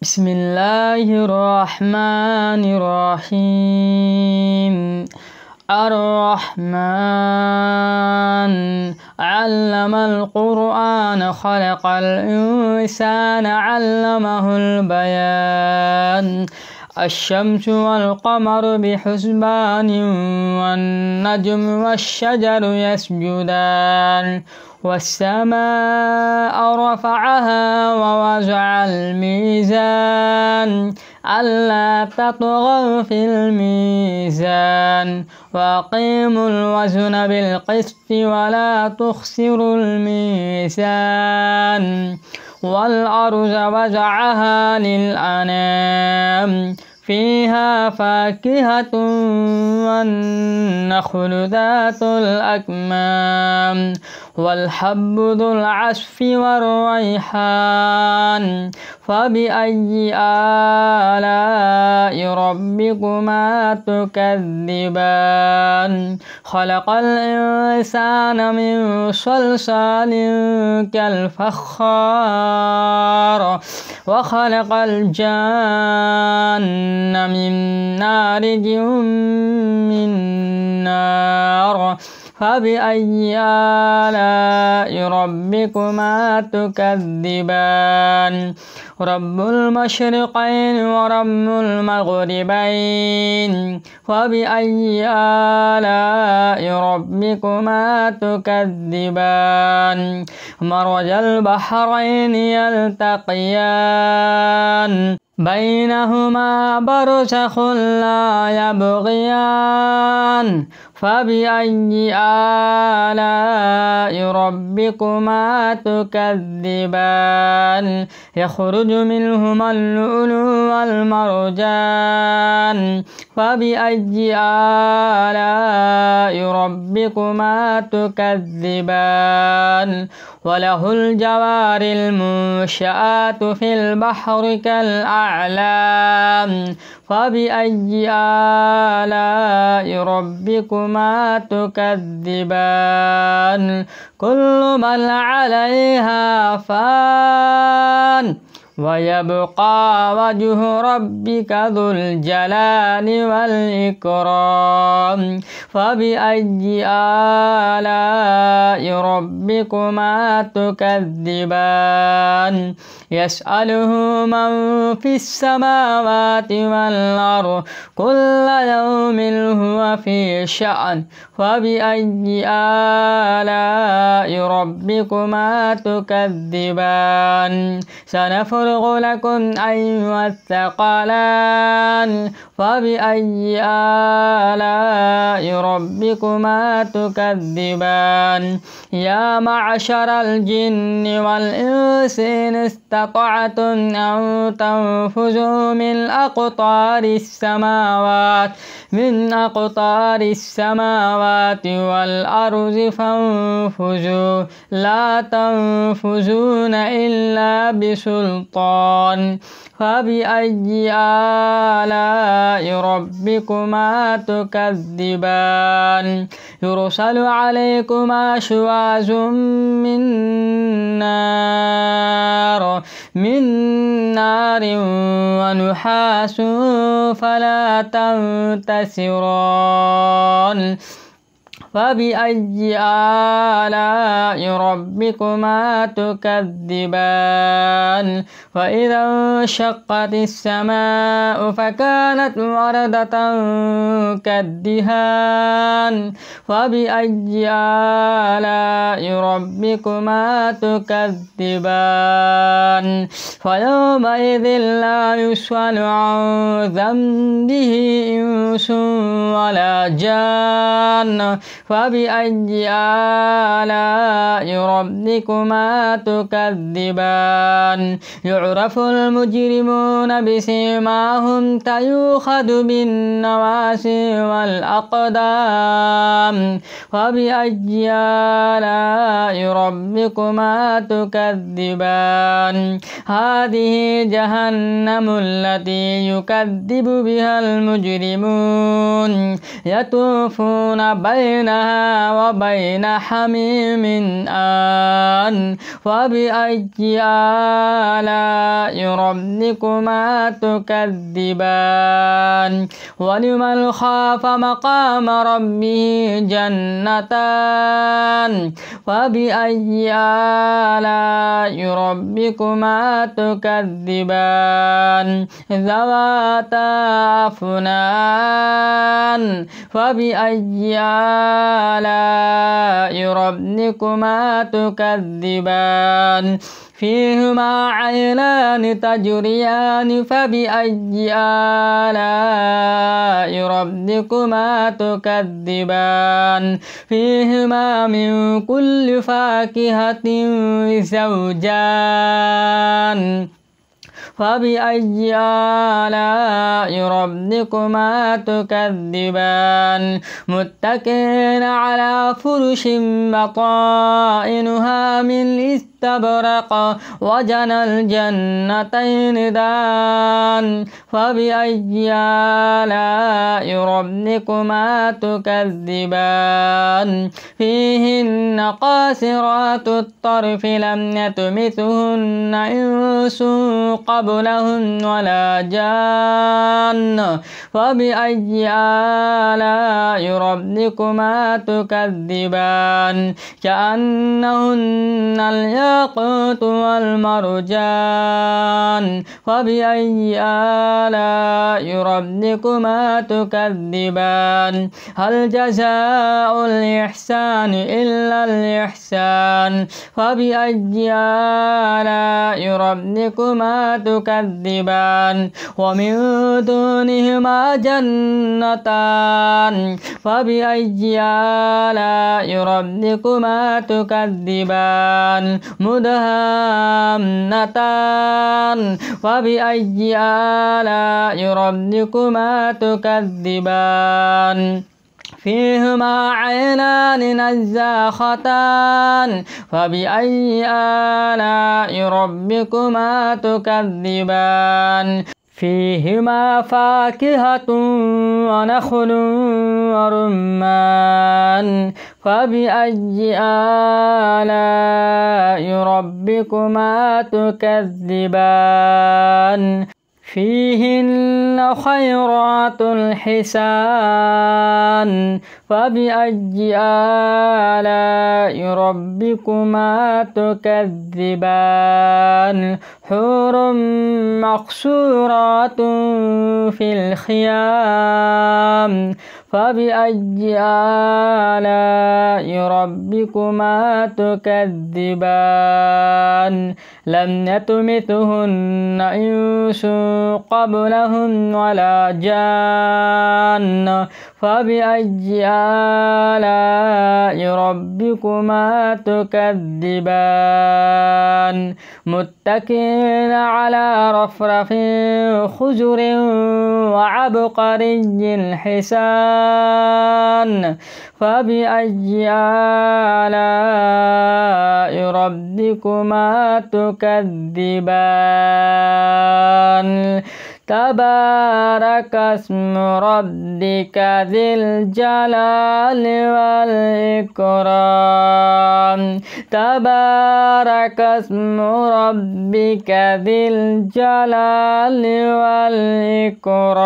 بسم الله الرحمن الرحيم الرحمن علم القرآن خلق الإنسان علمه البيان الشمس والقمر بحسبان والنجم والشجر يسجدان والسماء رفعها ووضع الميزان ألا تطغوا في الميزان وأقيموا الوزن بالقسط ولا تخسروا الميزان والأرض وضعها للأنام فيها فاكهة والنخل ذات الأكمام والحب ذو العصف والريحان فبأي آلاء ربكما تكذبان خلق الإنسان من صلصال كالفخار وخلق الجان من مارج من نار فبأي آلاء ربكما تكذبان رب المشرقين ورب المغربين فبأي آلاء ربكما تكذبان مرج البحرين يلتقيان بينهما برزخ لا يبغيان فبأي آلاء ربكما تكذبان يخرج منهما اللؤلؤ والمرجان فبأي آلاء ربكما تكذبان وله الجوار المنشآت في البحر كالأعلام فبأي آلاء ربكما تكذبان كل من عليها فان ويبقى وجه ربك ذو الجلال والإكرام فبأي آلاء ربكما تكذبان يسأله من في السماوات والأرض كل يوم هو في شأن فبأي آلاء ربكما تكذبان سنفرغ لكم أيها الثقلان فبأي آلاء ربكما تكذبان يا معشر الجن والإنس إن استطعتم أن تنفذوا من أقطار السماوات والأرض فانفذوا لا تنفذون إلا بسلطان فبأي آلاء ربكما تكذبان يرسل عليكما شواظ من نار ونحاس فلا تنتصران فبأي آلاء ربكما تكذبان وإذا انشقت السماء فكانت وردة كالدهان فبأي آلاء ربكما تكذبان فيومئذ لا يسأل عن ذنبه إنس ولا جان فبأي آلاء ربكما تكذبان يعرف المجرمون بسيماهم تيؤخذ بالنواسي والأقدام فبأي آلاء ربكما تكذبان هذه جهنم التي يكذب بها المجرمون يطوفون بين بينها وبين حميم آن فبأي آلاء ربكما تكذبان ولمن خاف مقام ربه جنتان فبأي آلاء ربكما تكذبان ذواتا أفنان فبأي آلاء ربكما تكذبان فيهما عينان تجريان فبأي آلاء ربكما تكذبان فيهما من كل فاكهة زوجان فبأي آلاء ربكما تكذبان متكئين على فرش بطائنها من استبرق وجنى الجنتين دان فبأي آلاء ربكما تكذبان فيهن قاصرات الطرف لم يطمثهن إنس قبلهن ولا جان فبأي آلاء ربكما تكذبان كأنهن الياقوت والمرجان فبأي آلاء ربكما تكذبان هل جزاء الإحسان إلا الإحسان فبأي آلاء ربكما تكذبان ومن دونهما جنتان فبأي آلاء ربكما تكذبان مدهامتان فبأي آلاء ربكما تكذبان فيهما عينان نزاختان فبأي آلاء ربكما تكذبان فيهما فاكهة ونخل ورمان فبأي آلاء ربكما تكذبان فيهن خيرات حسان فبأي آلاء ربكما تكذبان حور مقصورات في الخيام فبأي آلاء ربكما تكذبان لم يطمثهن إنس قبلهن ولا جان فبأي آلاء ربكما تكذبان متكئين على رفرف خضر وعبقري حسان فبأي آلاء ربكما تكذبان تبارك اسم ربك ذي الجلال والإكرام تبارك اسم ربك ذي الجلال والإكرام.